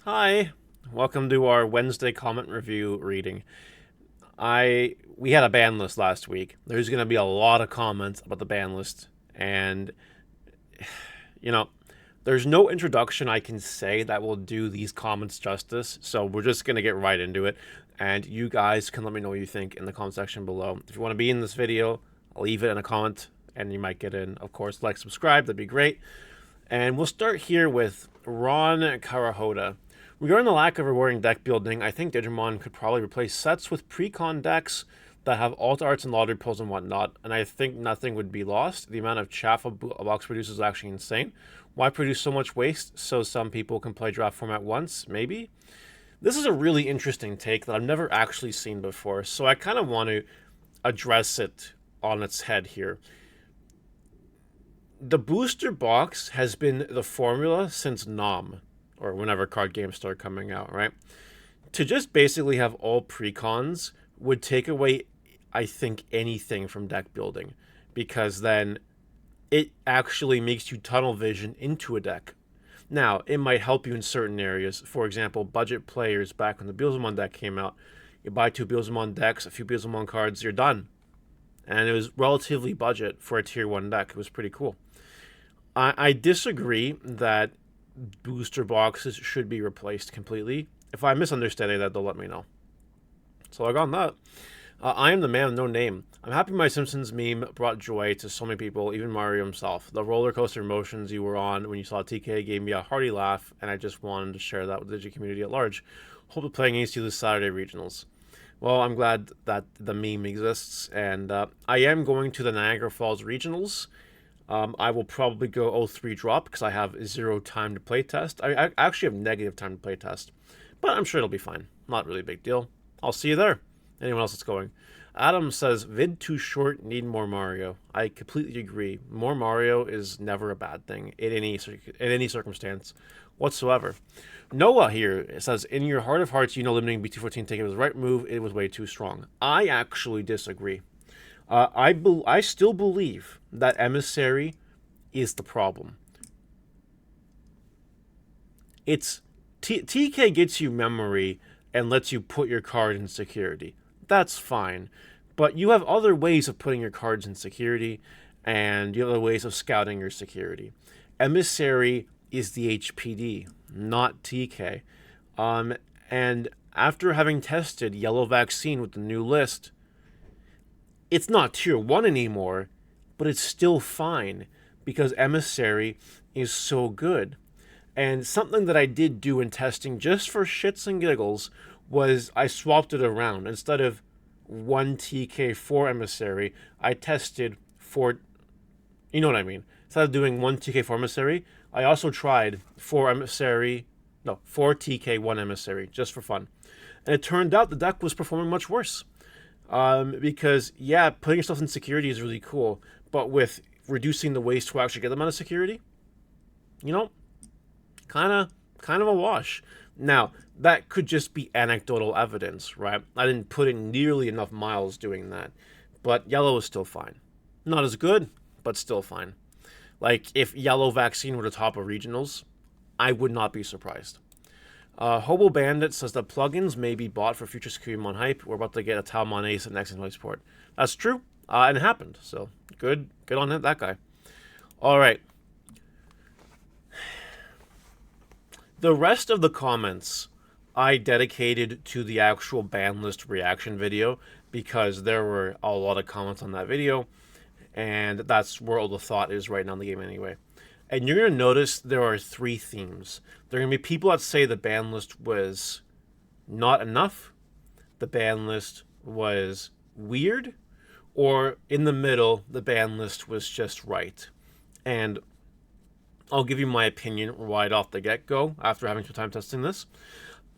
Hi, welcome to our Wednesday comment review reading. We had a ban list last week. There's going to be a lot of comments about the ban list, and you know, there's no introduction I can say that will do these comments justice. So we're just going to get right into it, and you guys can let me know what you think in the comment section below. If you want to be in this video, leave it in a comment, and you might get in. Of course, like, subscribe, that'd be great. And we'll start here with Ron Karahoda. Regarding the lack of rewarding deck building, I think Digimon could probably replace sets with pre-con decks that have alt arts and lottery pulls and whatnot, and I think nothing would be lost. The amount of chaff a box produces is actually insane. Why produce so much waste so some people can play draft format once? Maybe? This is a really interesting take that I've never actually seen before, so I kind of want to address it on its head here. The booster box has been the formula since Nom, or whenever card games started coming out, right? To just basically have all precons would take away, I think, anything from deck building, because then it actually makes you tunnel vision into a deck. Now, it might help you in certain areas. For example, budget players, back when the Beelzemon deck came out, you buy 2 Beelzemon decks, a few Beelzemon cards, you're done. And it was relatively budget for a tier 1 deck. It was pretty cool. I disagree that booster boxes should be replaced completely. If I'm misunderstanding that, they'll let me know. So I got on that. I am the man with no name. I'm happy my Simpsons meme brought joy to so many people, even Mario himself. The roller coaster emotions you were on when you saw TK gave me a hearty laugh, and I just wanted to share that with the Digi community at large. Hope to play against you this Saturday regionals. Well, I'm glad that the meme exists, and I am going to the Niagara Falls regionals. I will probably go 0-3 drop because I have 0 time to play test. I actually have negative time to play test, but I'm sure it'll be fine. Not really a big deal. I'll see you there. Anyone else that's going? Adam says, vid too short, need more Mario. I completely agree. More Mario is never a bad thing in any circumstance whatsoever. Noah here says, in your heart of hearts, you know limiting B214 take it was the right move. It was way too strong. I actually disagree. I still believe that Emissary is the problem. It's TK gets you memory and lets you put your card in security. That's fine. But you have other ways of putting your cards in security, and you have other ways of scouting your security. Emissary is the HPD, not TK. And after having tested Yellow Vaccine with the new list, it's not tier 1 anymore, but it's still fine because Emissary is so good. And something that I did do in testing just for shits and giggles was I swapped it around. Instead of 1 TK 4 Emissary, I tested 4. You know what I mean? Instead of doing 1 TK 4 Emissary, I also tried 4 Emissary. No, 4 TK 1 Emissary, just for fun. And it turned out the deck was performing much worse. Because, yeah, putting yourself in security is really cool, but with reducing the waste to actually get them out of security, you know, kind of a wash. Now, that could just be anecdotal evidence, right? I didn't put in nearly enough miles doing that, but yellow is still fine. Not as good, but still fine. Like, if yellow vaccine were the top of regionals, I would not be surprised. Hobo Bandit says that plugins may be bought for future Digimon hype. We're about to get a Talmon Ace at next in Sport. That's true, and it happened. So good on that guy. All right. The rest of the comments I dedicated to the actual ban list reaction video because there were a lot of comments on that video, and that's where all the thought is right now in the game anyway. And you're going to notice there are 3 themes. There are going to be people that say the ban list was not enough, the ban list was weird, or in the middle, the ban list was just right. And I'll give you my opinion right off the get-go after having some time testing this.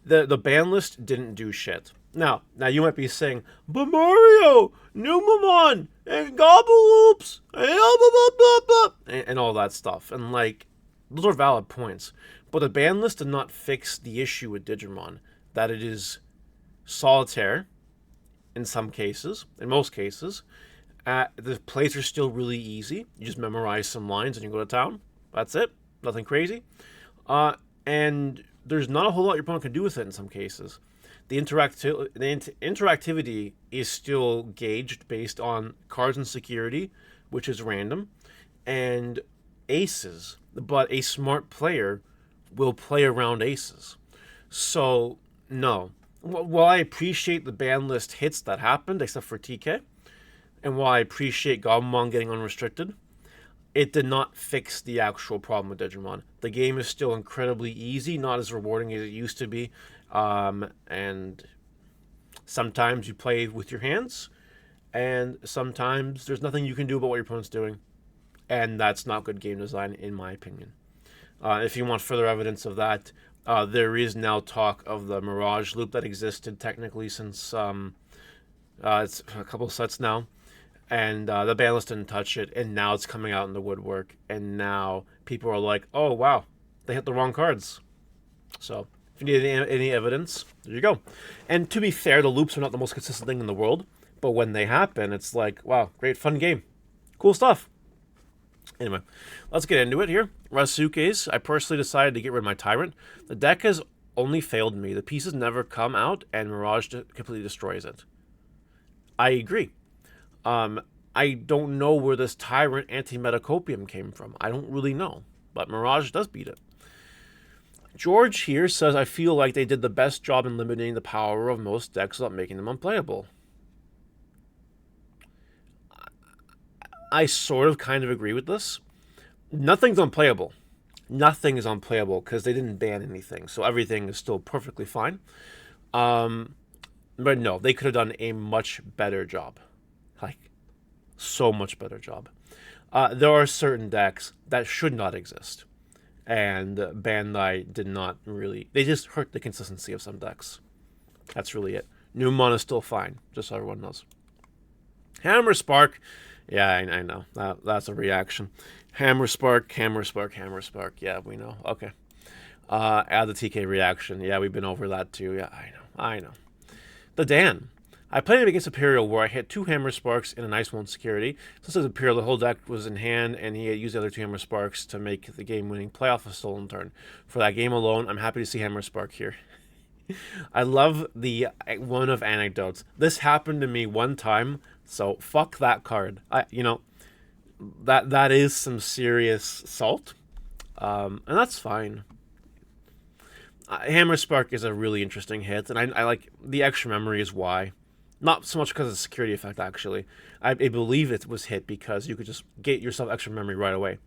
The ban list didn't do shit. Now you might be saying, but Mario, Numamon, and Gobbloops, and all that stuff. And, like, those are valid points. But the ban list did not fix the issue with Digimon, that it is solitaire in some cases, in most cases. The plays are still really easy. You just memorize some lines and you go to town. That's it. Nothing crazy. And there's not a whole lot your opponent can do with it in some cases. The interactivity is still gauged based on cards and security, which is random, and aces. But a smart player will play around aces. So, no. While I appreciate the ban list hits that happened, except for TK, and while I appreciate Gabumon getting unrestricted, it did not fix the actual problem with Digimon. The game is still incredibly easy, not as rewarding as it used to be, and sometimes you play with your hands, and sometimes there's nothing you can do about what your opponent's doing, and that's not good game design, in my opinion. If you want further evidence of that, there is now talk of the Mirage loop that existed technically since it's a couple sets now, and the ban list didn't touch it, and now it's coming out in the woodwork, and now people are like, oh wow, they hit the wrong cards. So if you need any evidence, there you go. And to be fair, the loops are not the most consistent thing in the world, but when they happen, it's like, wow, great fun game, cool stuff. Anyway, let's get into it here. Rasuke's, I personally decided to get rid of my Tyrant. The deck has only failed me. The pieces never come out, and Mirage completely destroys it. I agree. I don't know where this Tyrant anti-metacopium came from. I don't really know, but Mirage does beat it. George here says, I feel like they did the best job in limiting the power of most decks without making them unplayable. I sort of kind of agree with this. Nothing's unplayable. Nothing is unplayable because they didn't ban anything, so everything is still perfectly fine. But no, they could have done a much better job. Like, so much better job. There are certain decks that should not exist. And Bandai did not really... They just hurt the consistency of some decks. That's really it. Numon is still fine, just so everyone knows. Hammer Spark. Yeah, I know. That's a reaction. Hammer Spark, Hammer Spark, Hammer Spark. Yeah, we know. Okay. Add the TK reaction. Yeah, we've been over that too. Yeah, I know. The Dan. I played him against Imperial where I hit 2 Hammer Sparks in a nice one security. Since it was Imperial, the whole deck was in hand, and he had used the other 2 Hammer Sparks to make the game-winning play off a stolen turn. For that game alone, I'm happy to see Hammer Spark here. I love the one of anecdotes. This happened to me one time, so fuck that card. That is some serious salt, and that's fine. Hammer Spark is a really interesting hit, and I like the extra memory is why. Not so much because of the security effect, actually. I believe it was hit because you could just get yourself extra memory right away.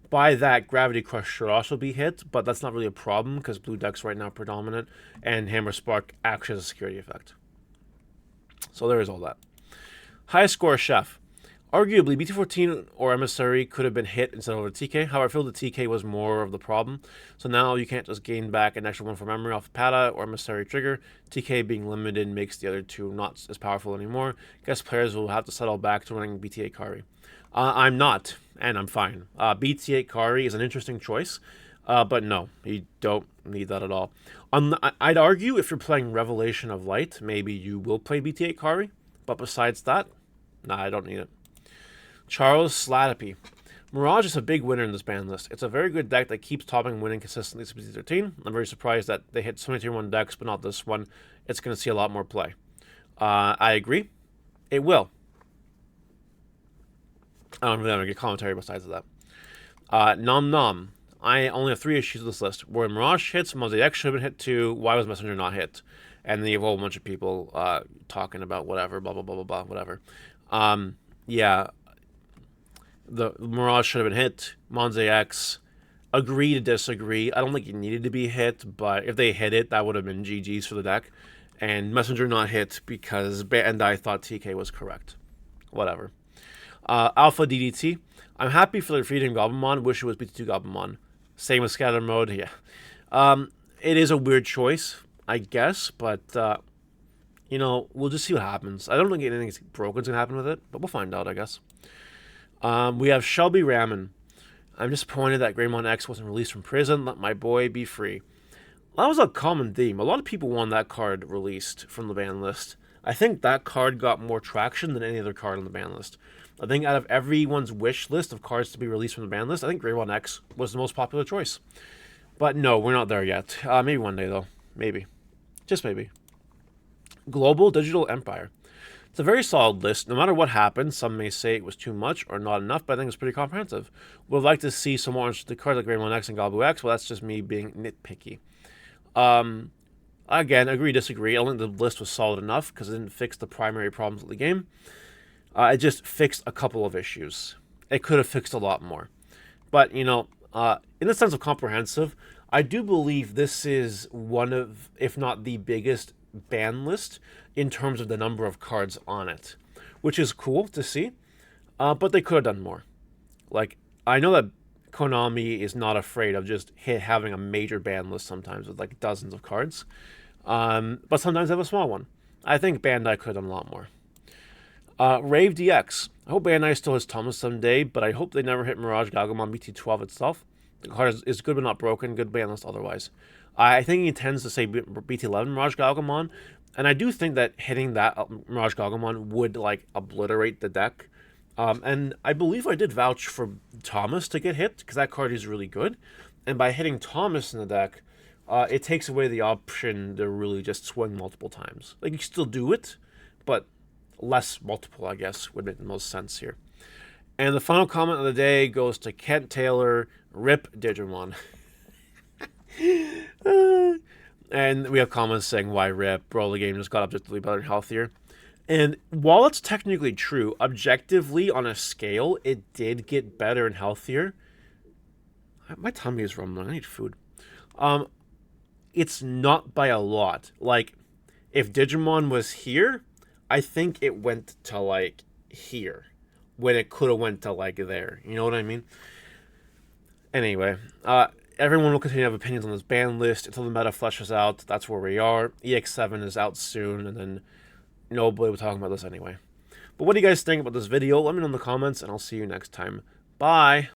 By that, Gravity Crush should also be hit, but that's not really a problem because blue deck's right now predominant, and Hammer Spark actually has a security effect. So there is all that. High score Chef. Arguably, BT14 or Emissary could have been hit instead of a TK. However, I feel the TK was more of the problem. So now you can't just gain back an extra 1 for memory off Pata or Emissary trigger. TK being limited makes the other 2 not as powerful anymore. Guess players will have to settle back to running BT8 Kari. I'm not, and I'm fine. BT8 Kari is an interesting choice, but no, you don't need that at all. I'd argue if you're playing Revelation of Light, maybe you will play BT8 Kari, but besides that, nah, I don't need it. Charles Slattipy. Mirage is a big winner in this ban list. It's a very good deck that keeps topping and winning consistently since BT13. I'm very surprised that they hit so many tier 1 decks, but not this one. It's going to see a lot more play. I agree. It will. I don't really have a good commentary besides that. Nom Nom. I only have 3 issues with this list. Where Mirage hits, Mosaic should have been hit too. Why was Messenger not hit? And then you have a whole bunch of people talking about whatever, blah, blah, blah, blah, blah, whatever. Yeah. The Mirage should have been hit. Monze X, agree to disagree. I don't think it needed to be hit, but if they hit it, that would have been GG's for the deck. And Messenger not hit because Bandai thought TK was correct. Whatever. Alpha DDT. I'm happy for the defeating Gabumon. Wish it was BT2 Gabumon. Same with Scatter Mode. Yeah. It is a weird choice, I guess, but we'll just see what happens. I don't think anything broken's gonna happen with it, but we'll find out, I guess. We have Shelby Ramen. I'm disappointed that Greymon X wasn't released from prison. Let my boy be free. That was a common theme. A lot of people want that card released from the ban list. I think that card got more traction than any other card on the ban list. I think out of everyone's wish list of cards to be released from the ban list, I think Greymon X was the most popular choice. But no, we're not there yet. Maybe one day, though. Maybe. Just maybe. Global Digital Empire. It's a very solid list. No matter what happens, some may say it was too much or not enough, but I think it's pretty comprehensive. Would like to see some more interesting cards like Rainbow X and Galbu X, well, that's just me being nitpicky. Again, agree, disagree. I don't think the list was solid enough because it didn't fix the primary problems of the game. It just fixed a couple of issues. It could have fixed a lot more. But, in the sense of comprehensive, I do believe this is one of, if not the biggest ban list in terms of the number of cards on it, which is cool to see. But they could have done more. Like, I know that Konami is not afraid of just having a major ban list sometimes with like dozens of cards, but sometimes they have a small one. I think Bandai could have done a lot more. Rave DX. I hope Bandai still has Thomas someday, but I hope they never hit Mirage Galgamon BT12 itself. The card is good but not broken, good ban list otherwise. I think he intends to say BT11 Mirage Galgamon, and I do think that hitting that Mirage Galgamon would like obliterate the deck. And I believe I did vouch for Thomas to get hit because that card is really good. And by hitting Thomas in the deck, it takes away the option to really just swing multiple times. Like, you can still do it, but less multiple, I guess, would make the most sense here. And the final comment of the day goes to Kent Taylor, RIP Digimon. And we have comments saying, why RIP? Bro, the game just got objectively better and healthier. And while it's technically true, objectively on a scale, it did get better and healthier. My tummy is rumbling. I need food. It's not by a lot. Like, if Digimon was here, I think it went to, like, here. When it could have went to, like, there. You know what I mean? Anyway, everyone will continue to have opinions on this ban list until the meta fleshes out. That's where we are. EX7 is out soon, and then nobody will talk about this anyway. But what do you guys think about this video? Let me know in the comments, and I'll see you next time. Bye!